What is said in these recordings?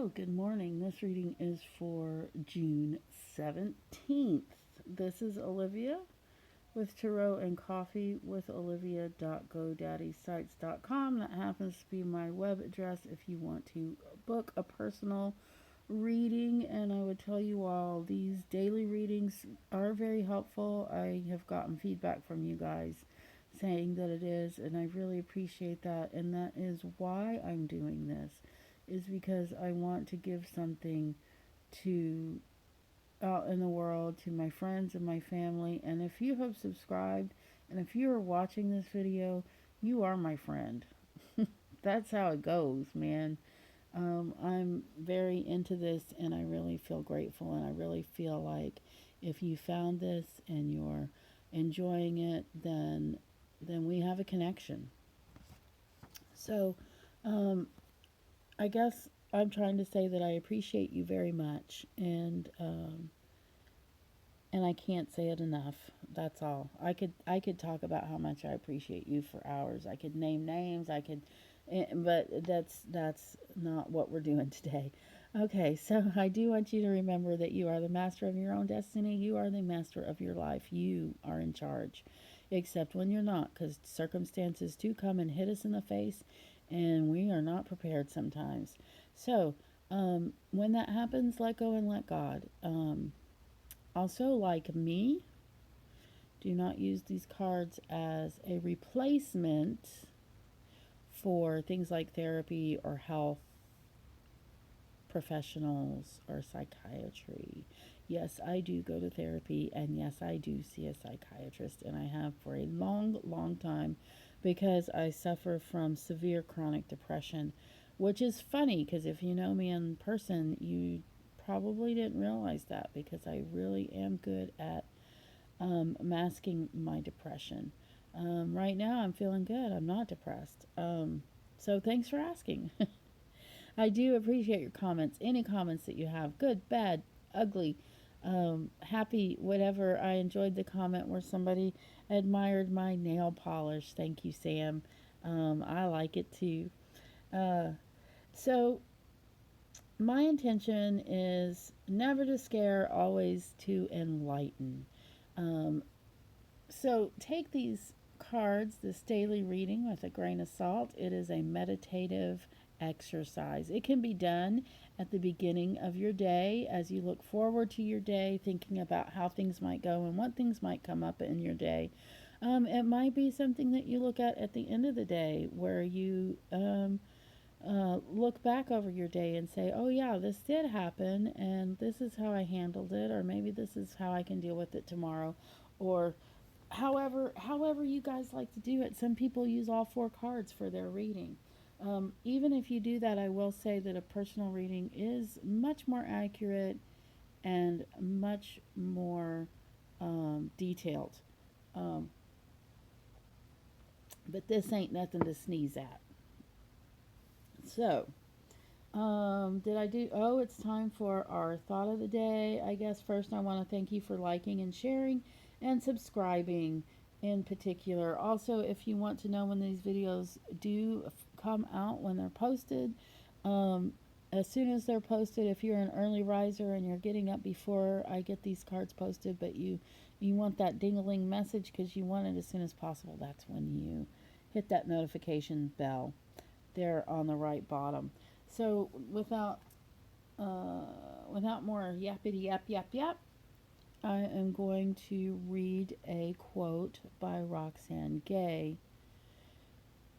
Hello, good morning. This reading is for June 17th. This is Olivia with Tarot and Coffee with Olivia.GoDaddySites.com. That happens to be my web address if you want to book a personal reading. And I would tell you all, these daily readings are very helpful. I have gotten feedback from you guys saying that it is, and I really appreciate that. And that is why I'm doing this, is because I want to give something to out in the world to my friends and my family. And if you have subscribed and if you are watching this video, you are my friend. That's how it goes, man. I'm very into this, and I really feel grateful, and I really feel like if you found this and you're enjoying it, then we have a connection. So, um, I guess I'm trying to say that I appreciate you very much, and I can't say it enough. That's all. I could talk about how much I appreciate you for hours. I could name names. But that's not what we're doing today. Okay, so I do want you to remember that you are the master of your own destiny. You are the master of your life. You are in charge, except when you're not, because circumstances do come and hit us in the face, and we are not prepared sometimes. So, when that happens, let go and let God. Also, like me, do not use these cards as a replacement for things like therapy or health professionals or psychiatry. Yes, I do go to therapy, and yes, I do see a psychiatrist, and I have for a long, long time, because I suffer from severe chronic depression, which is funny because if you know me in person, you probably didn't realize that, because I really am good at masking my depression. Right now, I'm feeling good. I'm not depressed. So thanks for asking. I do appreciate your comments. Any comments that you have, good, bad, ugly, happy, whatever. I enjoyed the comment where somebody admired my nail polish. Thank you, Sam. I like it too. Uh, so, my intention is never to scare, always to enlighten. Um, so, take these cards, this daily reading, with a grain of salt. It is a meditative exercise. It can be done at the beginning of your day as you look forward to your day, thinking about how things might go and what things might come up in your day. It might be something that you look at the end of the day, where you look back over your day and say, oh, yeah, this did happen, and this is how I handled it, or maybe this is how I can deal with it tomorrow, or however you guys like to do it. Some people use all four cards for their reading. Even if you do that, I will say that a personal reading is much more accurate and much more detailed. Um, but this ain't nothing to sneeze at. So, did I do? Oh, it's time for our thought of the day. I guess first I want to thank you for liking and sharing and subscribing in particular. Also, if you want to know when these videos do come out, when they're posted, um, as soon as they're posted, if you're an early riser and you're getting up before I get these cards posted, but you want that ding-a-ling message because you want it as soon as possible, that's when you hit that notification bell there on the right bottom. So without more yappity yap yap yap, I am going to read a quote by Roxane Gay.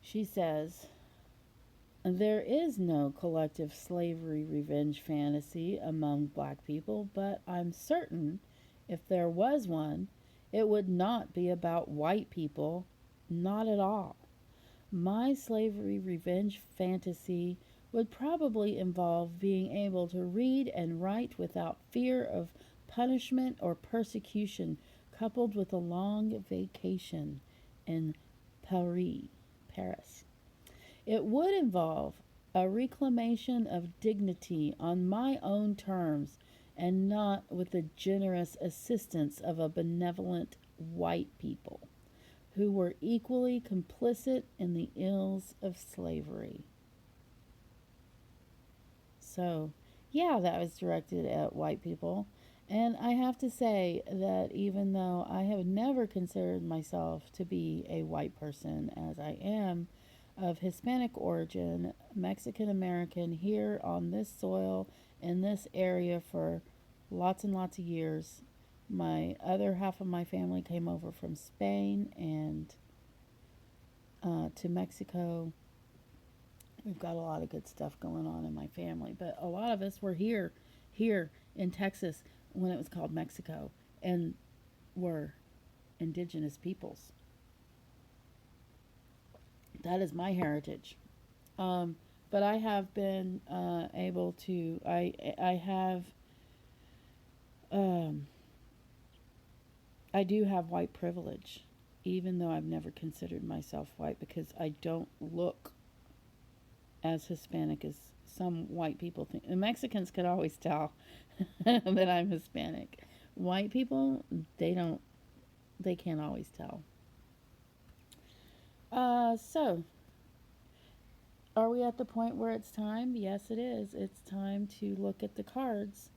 She says, "There is no collective slavery revenge fantasy among black people, but I'm certain if there was one, it would not be about white people, not at all. My slavery revenge fantasy would probably involve being able to read and write without fear of punishment or persecution, coupled with a long vacation in Paris. It would involve a reclamation of dignity on my own terms and not with the generous assistance of a benevolent white people who were equally complicit in the ills of slavery." So, yeah, that was directed at white people. And I have to say that even though I have never considered myself to be a white person, as I am of Hispanic origin, Mexican American, here on this soil, in this area for lots and lots of years, my other half of my family came over from Spain and to Mexico. We've got a lot of good stuff going on in my family, but a lot of us were here in Texas when it was called Mexico, and were indigenous peoples. That is my heritage. But I have been able to. I have. Um, I do have white privilege, even though I've never considered myself white because I don't look as Hispanic as some white people think. And Mexicans could always tell that I'm Hispanic. White people, they don't, they can't always tell. So, are we at the point where it's time? Yes, it is. It's time to look at the cards.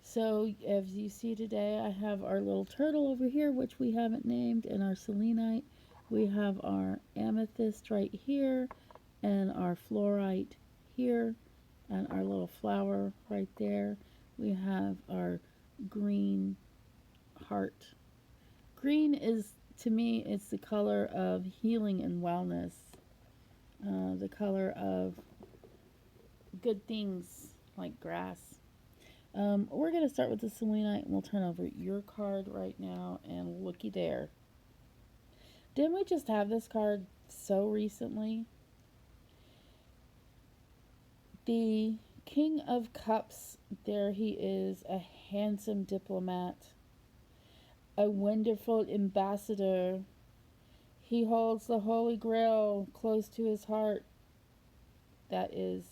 So, as you see today, I have our little turtle over here, which we haven't named, and our selenite. We have our amethyst right here, and our fluorite here, and our little flower right there. We have our green heart. Green is, to me, it's the color of healing and wellness, the color of good things like grass. We're going to start with the selenite, and we'll turn over your card right now, and looky there. Didn't we just have this card so recently? The King of Cups, there he is, a handsome diplomat, a wonderful ambassador. He holds the Holy Grail close to his heart. That is,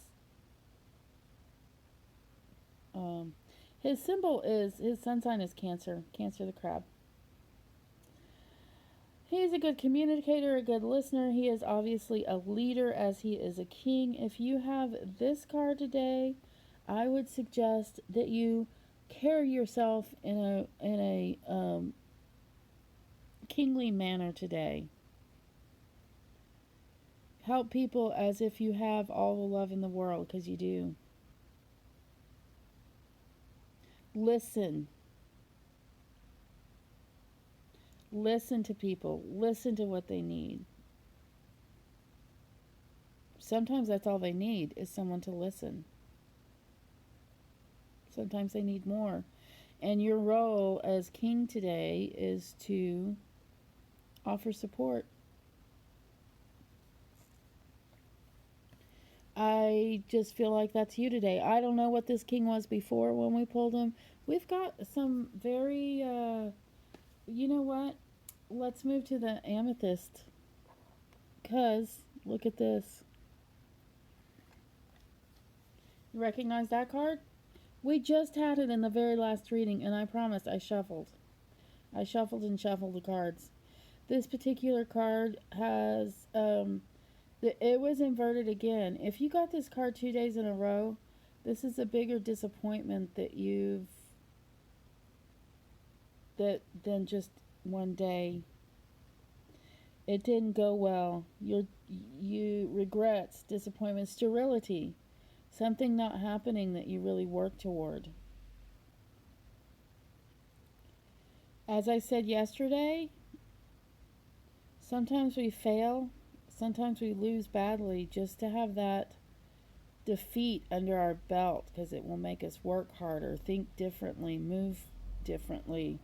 his symbol is, his sun sign is Cancer, Cancer the crab. He is a good communicator, a good listener. He is obviously a leader as he is a king. If you have this card today, I would suggest that you carry yourself in a kingly manner today. Help people as if you have all the love in the world, because you do. Listen. Listen to people. Listen to what they need. Sometimes that's all they need is someone to listen. Sometimes they need more. And your role as king today is to offer support. I just feel like that's you today. I don't know what this king was before when we pulled him. We've got some very, you know what? Let's move to the amethyst. Because, look at this. You recognize that card? We just had it in the very last reading, and I promise I shuffled. I shuffled and shuffled the cards. This particular card has, it was inverted again. If you got this card 2 days in a row, this is a bigger disappointment than just one day. It didn't go well. You regrets, disappointment, sterility, something not happening that you really worked toward. As I said yesterday, sometimes we fail, sometimes we lose badly just to have that defeat under our belt, because it will make us work harder, think differently, move differently.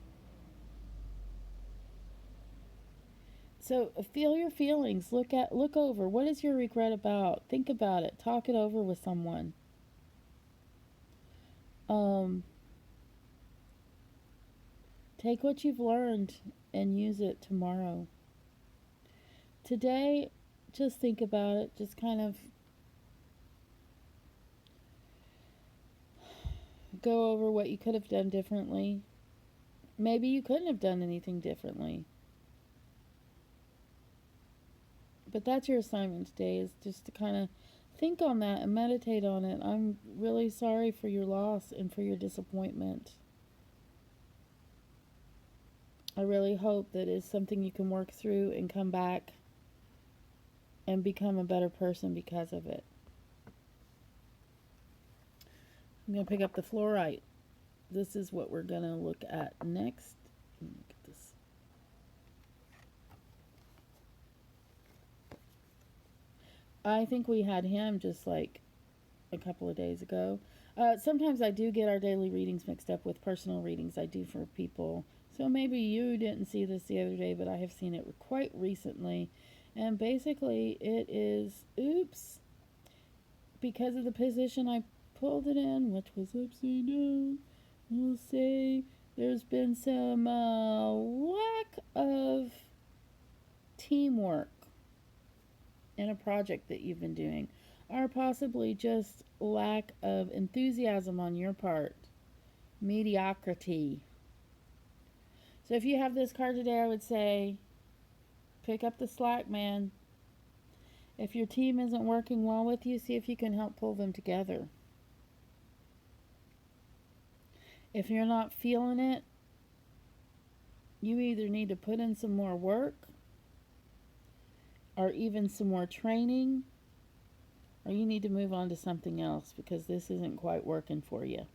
So feel your feelings. Look over. What is your regret about? Think about it. Talk it over with someone. Take what you've learned and use it tomorrow. Today, just think about it. Just kind of go over what you could have done differently. Maybe you couldn't have done anything differently. But that's your assignment today, is just to kind of Think on that and meditate on it. I'm really sorry for your loss and for your disappointment. I really hope that it's something you can work through and come back and become a better person because of it. I'm going to pick up the fluorite. This is what we're going to look at next. Look at this. I think we had him just like a couple of days ago. Sometimes I do get our daily readings mixed up with personal readings I do for people. So maybe you didn't see this the other day, but I have seen it quite recently. And basically, it is, oops, because of the position I pulled it in, which was upside down, we'll say there's been some lack of teamwork in a project that you've been doing, or possibly just lack of enthusiasm on your part, mediocrity. So if you have this card today, I would say pick up the slack, man. If your team isn't working well with you, see if you can help pull them together. If you're not feeling it, you either need to put in some more work or even some more training, or you need to move on to something else because this isn't quite working for you.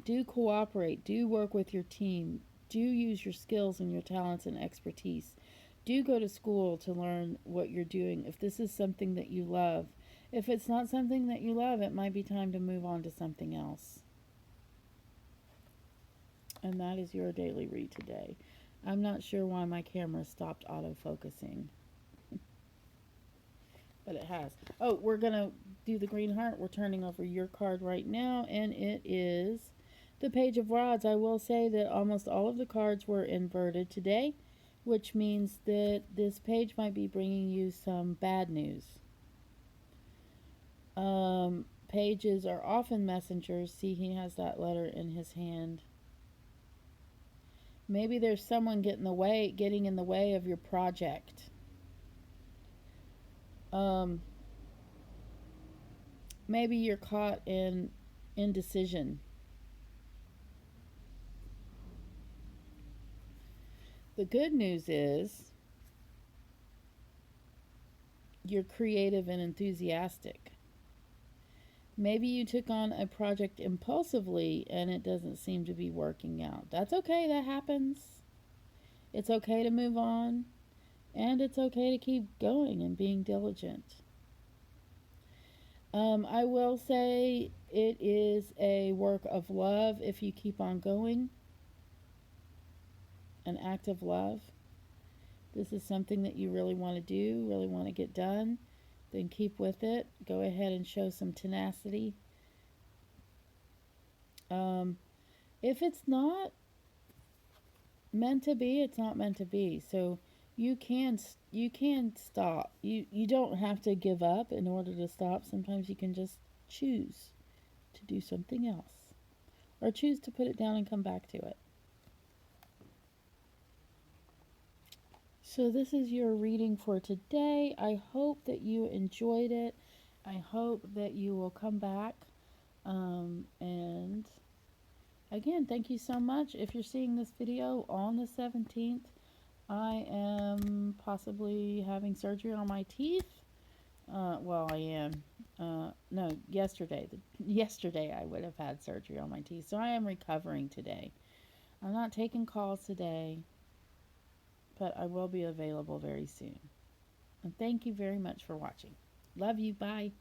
Do cooperate. Do work with your team. Do use your skills and your talents and expertise. Do go to school to learn what you're doing if this is something that you love. If it's not something that you love, it might be time to move on to something else. And that is your daily read today. I'm not sure why my camera stopped autofocusing. But it has. Oh, we're going to do the green heart. We're turning over your card right now, and it is the Page of Rods. I will say that almost all of the cards were inverted today, which means that this page might be bringing you some bad news. Pages are often messengers. See, he has that letter in his hand. Maybe there's someone getting in the way of your project. Maybe you're caught in indecision. The good news is you're creative and enthusiastic. Maybe you took on a project impulsively and it doesn't seem to be working out. That's okay, that happens. It's okay to move on, and it's okay to keep going and being diligent. I will say it is a work of love if you keep on going, an act of love. This is something that you really want to do, really want to get done, then keep with it. Go ahead and show some tenacity. If it's not meant to be, it's not meant to be. So you can stop. You don't have to give up in order to stop. Sometimes you can just choose to do something else, or choose to put it down and come back to it. So this is your reading for today. I hope that you enjoyed it. I hope that you will come back. And again, thank you so much. If you're seeing this video on the 17th, I am possibly having surgery on my teeth. Well, I am. No, yesterday. Yesterday I would have had surgery on my teeth. So I am recovering today. I'm not taking calls today, but I will be available very soon. And thank you very much for watching. Love you. Bye.